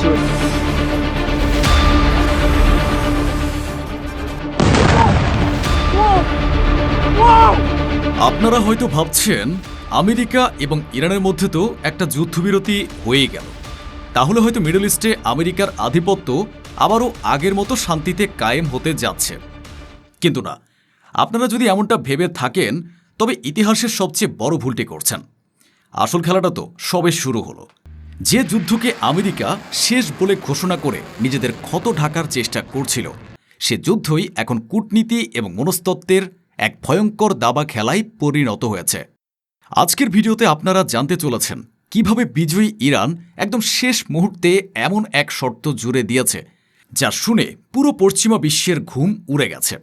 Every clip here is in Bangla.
into it. আপনারা হয়তো ভাবছেন আমেরিকা এবং ইরানের মধ্যে তো একটা যুদ্ধবিরতি হয়ে গেল, তাহলে হয়তো মিডল ইস্টে আমেরিকার আধিপত্য আবারও আগের মতো শান্তিতে কায়েম হতে যাচ্ছে। কিন্তু না, আপনারা যদি এমনটা ভেবে থাকেন তবে ইতিহাসের সবচেয়ে বড় ভুলটি করছেন। আসল খেলাটা তো সবে শুরু হলো। যে যুদ্ধকে আমেরিকা শেষ বলে ঘোষণা করে নিজেদের ক্ষত ঢাকার চেষ্টা করছিল, সে যুদ্ধই এখন কূটনীতি এবং মনস্তত্ত্বের এক ভয়ঙ্কর দাবা খেলায় পরিণত হয়েছে। আজকের ভিডিওতে আপনারা জানতে চলেছেন কিভাবে বিজয়ী ইরান একদম শেষ মুহূর্তে এমন এক শর্ত জুড়ে দিয়েছে যা শুনে পুরো পশ্চিমা বিশ্বের ঘুম উড়ে গেছে।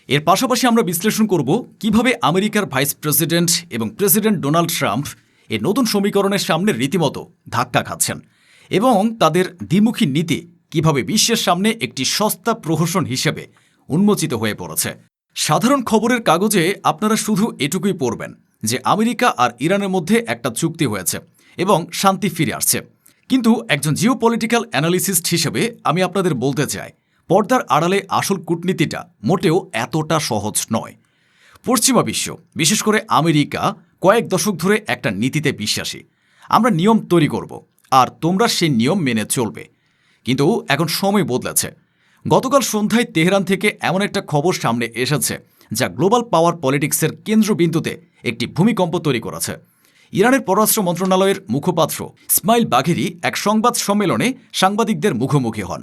এর পাশাপাশি আমরা বিশ্লেষণ করব কিভাবে আমেরিকার ভাইস প্রেসিডেন্ট এবং প্রেসিডেন্ট ডোনাল্ড ট্রাম্প এই নতুন সমীকরণের সামনে রীতিমতো ধাক্কা খাচ্ছেন এবং তাদের দ্বিমুখী নীতি কিভাবে বিশ্বের সামনে একটি সস্তা প্রহসন হিসেবে উন্মোচিত হয়ে পড়েছে। সাধারণ খবরের কাগজে আপনারা শুধু এটুকুই পড়বেন যে আমেরিকা আর ইরানের মধ্যে একটা চুক্তি হয়েছে এবং শান্তি ফিরে আসছে। কিন্তু একজন জিওপলিটিক্যাল অ্যানালিসিস্ট হিসেবে আমি আপনাদের বলতে চাই, পর্দার আড়ালে আসল কূটনীতিটা মোটেও এতটা সহজ নয়। পশ্চিমা বিশ্ব, বিশেষ করে আমেরিকা, কয়েক দশক ধরে একটা নীতিতে বিশ্বাসী। আমরা নিয়ম তৈরি করব আর তোমরা সেই নিয়ম মেনে চলবে। কিন্তু এখন সময় বদলেছে। গতকাল সন্ধ্যায় তেহরান থেকে এমন একটা খবর সামনে এসেছে যা গ্লোবাল পাওয়ার পলিটিক্সের কেন্দ্রবিন্দুতে একটি ভূমিকম্প তৈরি করেছে। ইরানের পররাষ্ট্র মন্ত্রণালয়ের মুখপাত্র ইসমাইল বাঘেরি এক সংবাদ সম্মেলনে সাংবাদিকদের মুখোমুখি হন।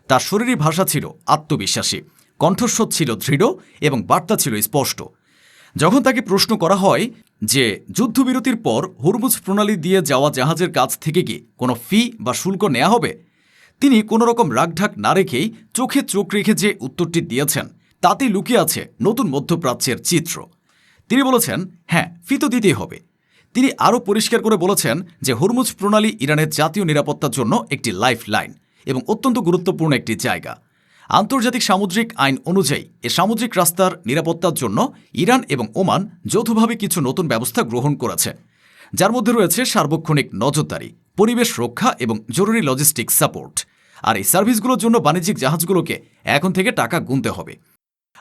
তার শরীরী ভাষা ছিল আত্মবিশ্বাসী, কণ্ঠস্বর ছিল দৃঢ় এবং বার্তা ছিল স্পষ্ট। যখন তাকে প্রশ্ন করা হয় যে যুদ্ধবিরতির পর হরমুজ প্রণালী দিয়ে যাওয়া জাহাজের কাছ থেকে কি কোনো ফি বা শুল্ক নেওয়া হবে, তিনি কোনোরকম রাগঢাক না রেখেই চোখে চোখ রেখে যে উত্তরটি দিয়েছেন তাতে লুকিয়ে আছে নতুন মধ্যপ্রাচ্যের চিত্র। তিনি বলেছেন, হ্যাঁ, ফি তো দিতেই হবে। তিনি আরও পরিষ্কার করে বলেছেন যে হরমুজ প্রণালী ইরানের জাতীয় নিরাপত্তার জন্য একটি লাইফ লাইন এবং অত্যন্ত গুরুত্বপূর্ণ একটি জায়গা। আন্তর্জাতিক সামুদ্রিক আইন অনুযায়ী এ সামুদ্রিক রাস্তার নিরাপত্তার জন্য ইরান এবং ওমান যৌথভাবে কিছু নতুন ব্যবস্থা গ্রহণ করেছে, যার মধ্যে রয়েছে সার্বক্ষণিক নজরদারি, পরিবেশ রক্ষা এবং জরুরি লজিস্টিক সাপোর্ট। আর এই সার্ভিসগুলোর জন্য বাণিজ্যিক জাহাজগুলোকে এখন থেকে টাকা গুনতে হবে।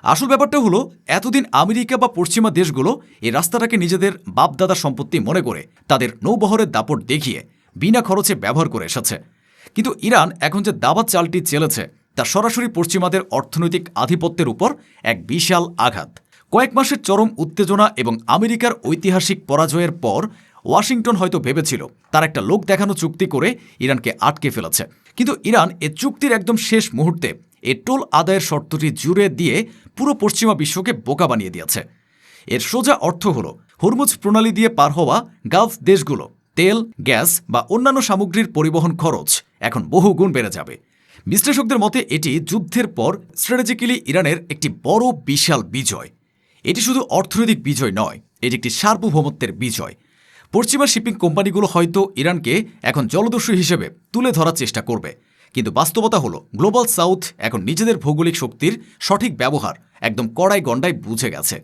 আসল ব্যাপারটা হলো, এতদিন আমেরিকা বা পশ্চিমা দেশগুলো এই রাস্তাটাকে নিজেদের বাপদাদা সম্পত্তি মনে করে তাদের নৌবহরের দাপট দেখিয়ে বিনা খরচে ব্যবহার করে এসেছে। কিন্তু ইরান এখন যে দাবাত চালটি চেলেছে তা সরাসরি পশ্চিমাদের অর্থনৈতিক আধিপত্যের উপর এক বিশাল আঘাত। কয়েক মাসের চরম উত্তেজনা এবং আমেরিকার ঐতিহাসিক পরাজয়ের পর ওয়াশিংটন হয়তো ভেবেছিল তার একটা লোক দেখানো চুক্তি করে ইরানকে আটকে ফেলেছে। কিন্তু ইরান এ চুক্তির একদম শেষ মুহূর্তে এ টোল আদায়ের শর্তটি জুড়ে দিয়ে পুরো পশ্চিমা বিশ্বকে বোকা বানিয়ে দিয়েছে। এর সোজা অর্থ হল, হরমুজ প্রণালী দিয়ে পার হওয়া গালফ দেশগুলো তেল, গ্যাস বা অন্যান্য সামগ্রীর পরিবহন খরচ এখন বহুগুণ বেড়ে যাবে। বিশ্লেষকদের মতে এটি যুদ্ধের পর স্ট্র্যাটেজিক্যালি ইরানের একটি বড় বিশাল বিজয়। এটি শুধু অর্থনৈতিক বিজয় নয়, এটি একটি সার্বভৌমত্বের বিজয়। পশ্চিমা শিপিং কোম্পানিগুলো হয়তো ইরানকে এখন জলদস্যু হিসেবে তুলে ধরার চেষ্টা করবে, কিন্তু বাস্তবতা হলো গ্লোবাল সাউথ এখন নিজেদের ভৌগোলিক শক্তির সঠিক ব্যবহার একদম কড়াই গণ্ডায় বুঝে গেছে।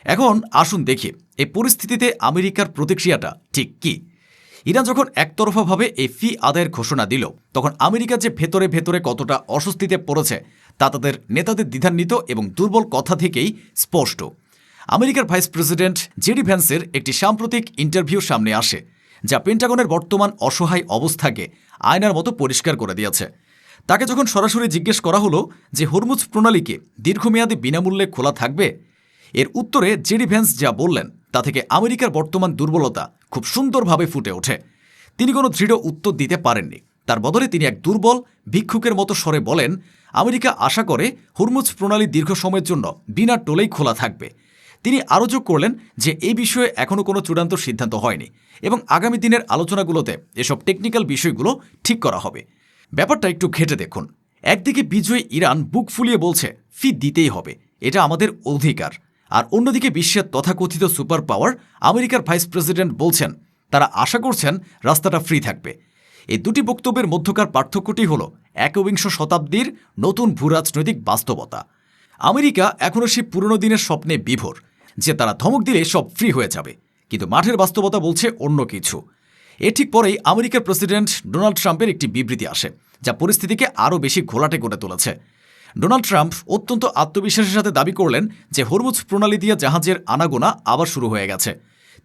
এখন আসুন দেখি এই পরিস্থিতিতে আমেরিকার প্রতিক্রিয়াটা ঠিক কী। ইরান যখন একতরফাভাবে এই ফি আদায়ের ঘোষণা দিল, তখন আমেরিকা যে ভেতরে ভেতরে কতটা অস্বস্তিতে পড়েছে তা তাদের নেতাদের দ্বিধান্বিত এবং দুর্বল কথা থেকেই স্পষ্ট। আমেরিকার ভাইস প্রেসিডেন্ট জেডি ভ্যান্সের একটি সাম্প্রতিক ইন্টারভিউ সামনে আসে যা পেন্টাগনের বর্তমান অসহায় অবস্থাকে আয়নার মতো পরিষ্কার করে দিয়েছে। তাকে যখন সরাসরি জিজ্ঞেস করা হলো যে হরমুজ প্রণালীকে দীর্ঘমেয়াদী বিনামূল্যে খোলা থাকবে, এর উত্তরে জেডি ভ্যান্স যা বললেন তা থেকে আমেরিকার বর্তমান দুর্বলতা খুব সুন্দরভাবে ফুটে ওঠে। তিনি কোনো দৃঢ় উত্তর দিতে পারেননি। তার বদলে তিনি এক দুর্বল ভিক্ষুকের মতো স্বরে বলেন, আমেরিকা আশা করে হরমুজ প্রণালী দীর্ঘ সময়ের জন্য বিনা টোলেই খোলা থাকবে। তিনি আরও যোগ করলেন যে এই বিষয়ে এখনও কোনো চূড়ান্ত সিদ্ধান্ত হয়নি এবং আগামী দিনের আলোচনাগুলোতে এসব টেকনিক্যাল বিষয়গুলো ঠিক করা হবে। ব্যাপারটা একটু ঘেঁটে দেখুন। একদিকে বিজয়ী ইরান বুক ফুলিয়ে বলছে ফি দিতেই হবে, এটা আমাদের অধিকার, আর অন্যদিকে বিশ্বের তথাকথিত সুপার পাওয়ার আমেরিকার ভাইস প্রেসিডেন্ট বলছেন তারা আশা করছেন রাস্তাটা ফ্রি থাকবে। এই দুটি বক্তব্যের মধ্যকার পার্থক্যটি হল একবিংশ শতাব্দীর নতুন ভূরাজনৈতিক বাস্তবতা। আমেরিকা এখনও সেই পুরনো দিনের স্বপ্নে বিভোর যে তারা ধমক দিলে সব ফ্রি হয়ে যাবে, কিন্তু মাঠের বাস্তবতা বলছে অন্য কিছু। এর ঠিক পরেই আমেরিকার প্রেসিডেন্ট ডোনাল্ড ট্রাম্পের একটি বিবৃতি আসে যা পরিস্থিতিকে আরও বেশি ঘোলাটে করে তুলেছে। ডোনাল্ড ট্রাম্প অত্যন্ত আত্মবিশ্বাসের সাথে দাবি করলেন যে হরমুজ প্রণালী দিয়ে জাহাজের আনাগোনা আবার শুরু হয়ে গেছে।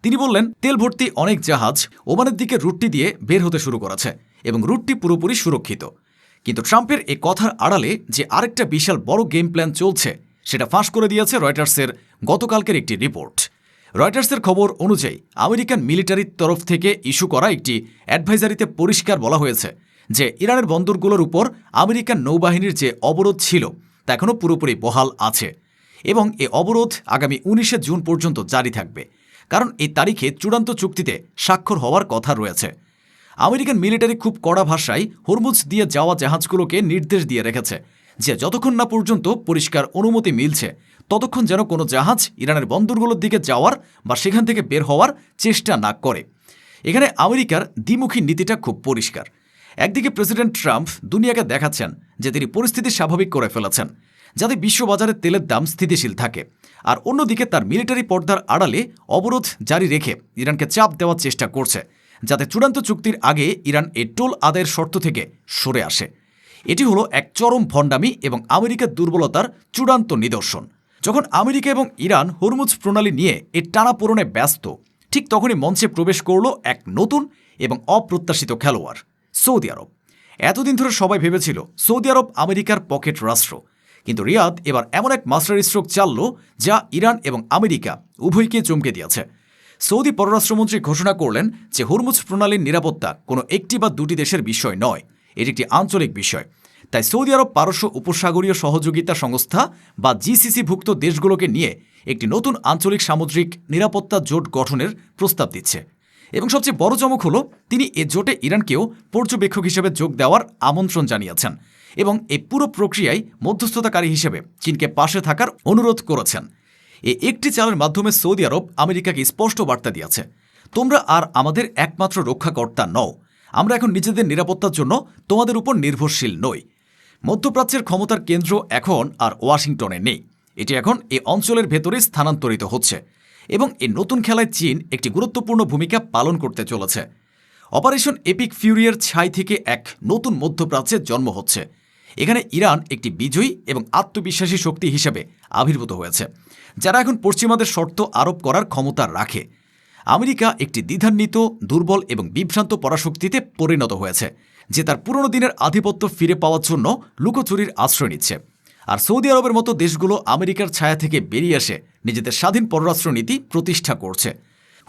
তিনি বললেন, তেল ভর্তি অনেক জাহাজ ওমানের দিকে রুটটি দিয়ে বের হতে শুরু করেছে এবং রুটটি পুরোপুরি সুরক্ষিত। কিন্তু ট্রাম্পের এ কথার আড়ালে যে আরেকটা বিশাল বড় গেম প্ল্যান চলছে সেটা ফাঁস করে দিয়েছে রয়টার্সের গতকালকের একটি রিপোর্ট। রয়টার্সের খবর অনুযায়ী আমেরিকান মিলিটারির তরফ থেকে ইস্যু করা একটি অ্যাডভাইজারিতে পরিষ্কার বলা হয়েছে যে ইরানের বন্দরগুলোর উপর আমেরিকান নৌবাহিনীর যে অবরোধ ছিল তা এখনও পুরোপুরি বহাল আছে এবং এ অবরোধ আগামী 19শে জুন পর্যন্ত জারি থাকবে, কারণ এই তারিখে চূড়ান্ত চুক্তিতে স্বাক্ষর হওয়ার কথা রয়েছে। আমেরিকান মিলিটারি খুব কড়া ভাষায় হরমুজ দিয়ে যাওয়া জাহাজগুলোকে নির্দেশ দিয়ে রেখেছে যে যতক্ষণ না পর্যন্ত পরিষ্কার অনুমতি মিলছে ততক্ষণ যেন কোনো জাহাজ ইরানের বন্দরগুলোর দিকে যাওয়ার বা সেখান থেকে বের হওয়ার চেষ্টা না করে। এখানে আমেরিকার দ্বিমুখী নীতিটা খুব পরিষ্কার। একদিকে প্রেসিডেন্ট ট্রাম্প দুনিয়াকে দেখাচ্ছেন যে তিনি পরিস্থিতি স্বাভাবিক করে ফেলেছেন যাতে বিশ্ববাজারে তেলের দাম স্থিতিশীল থাকে, আর অন্যদিকে তার মিলিটারি পর্দার আড়ালে অবরোধ জারি রেখে ইরানকে চাপ দেওয়ার চেষ্টা করছে যাতে চূড়ান্ত চুক্তির আগে ইরান এই টোল আদায়ের শর্ত থেকে সরে আসে। এটি হলো এক চরম ভণ্ডামি এবং আমেরিকার দুর্বলতার চূড়ান্ত নিদর্শন। যখন আমেরিকা এবং ইরান হরমুজ প্রণালী নিয়ে এর টানাপোড়েনে ব্যস্ত, ঠিক তখনই মঞ্চে প্রবেশ করল এক নতুন এবং অপ্রত্যাশিত খেলোয়াড়, সৌদি আরব। এতদিন ধরে সবাই ভেবেছিল সৌদি আরব আমেরিকার পকেট রাষ্ট্র, কিন্তু রিয়াদ এবার এমন এক মাস্টার স্ট্রোক চালল যা ইরান এবং আমেরিকা উভয়কে চমকে দিয়েছে। সৌদি পররাষ্ট্রমন্ত্রী ঘোষণা করলেন যে হরমুজ প্রণালীর নিরাপত্তা কোনো একটি বা দুটি দেশের বিষয় নয়, এটি একটি আঞ্চলিক বিষয়। তাই সৌদি আরব পারস্য উপসাগরীয় সহযোগিতা সংস্থা বা জিসিসিভুক্ত দেশগুলোকে নিয়ে একটি নতুন আঞ্চলিক সামুদ্রিক নিরাপত্তা জোট গঠনের প্রস্তাব দিচ্ছে। এবং সবচেয়ে বড় চমক হলো তিনি এ জোটে ইরানকেও পর্যবেক্ষক হিসেবে যোগ দেওয়ার আমন্ত্রণ জানিয়েছেন এবং এই পুরো প্রক্রিয়ায় মধ্যস্থতাকারী হিসেবে চীনকে পাশে থাকার অনুরোধ করেছেন। এই একটি চালের মাধ্যমে সৌদি আরব আমেরিকাকে স্পষ্ট বার্তা দিয়েছে, তোমরা আর আমাদের একমাত্র রক্ষাকর্তা নও, আমরা এখন নিজেদের নিরাপত্তার জন্য তোমাদের উপর নির্ভরশীল নই। মধ্যপ্রাচ্যের ক্ষমতার কেন্দ্র এখন আর ওয়াশিংটনে নেই, এটি এখন এই অঞ্চলের ভেতরে স্থানান্তরিত হচ্ছে এবং এই নতুন খেলায় চীন একটি গুরুত্বপূর্ণ ভূমিকা পালন করতে চলেছে। অপারেশন এপিক ফিউরিয়ার ছাই থেকে এক নতুন মধ্যপ্রাচ্যের জন্ম হচ্ছে। এখানে ইরান একটি বিজয়ী এবং আত্মবিশ্বাসী শক্তি হিসেবে আবির্ভূত হয়েছে, যারা এখন পশ্চিমাদের শর্ত আরোপ করার ক্ষমতা রাখে। আমেরিকা একটি দ্বিধান্বিত, দুর্বল এবং বিভ্রান্ত পরাশক্তিতে পরিণত হয়েছে, যে তার পুরনো দিনের আধিপত্য ফিরে পাওয়ার জন্য লুকোচুরির আশ্রয় নিচ্ছে। আর সৌদি আরবের মতো দেশগুলো আমেরিকার ছায়া থেকে বেরিয়ে এসে নিজেদের স্বাধীন পররাষ্ট্রনীতি প্রতিষ্ঠা করছে।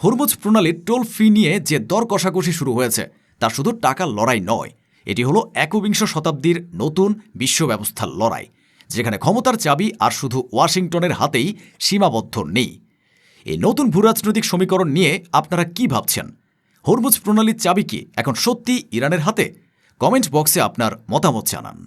হরমুজ প্রণালীর টোল ফি নিয়ে যে দর কষাকষি শুরু হয়েছে তা শুধু টাকার লড়াই নয়, এটি হলো একবিংশ শতাব্দীর নতুন বিশ্ব ব্যবস্থার লড়াই, যেখানে ক্ষমতার চাবি আর শুধু ওয়াশিংটনের হাতেই সীমাবদ্ধ নেই। এই নতুন ভূরাজনৈতিক সমীকরণ নিয়ে আপনারা কি ভাবছেন? হরমুজ প্রণালীর চাবি কি এখন সত্যি ইরানের হাতে? কমেন্ট বক্সে আপনার মতামত জানান।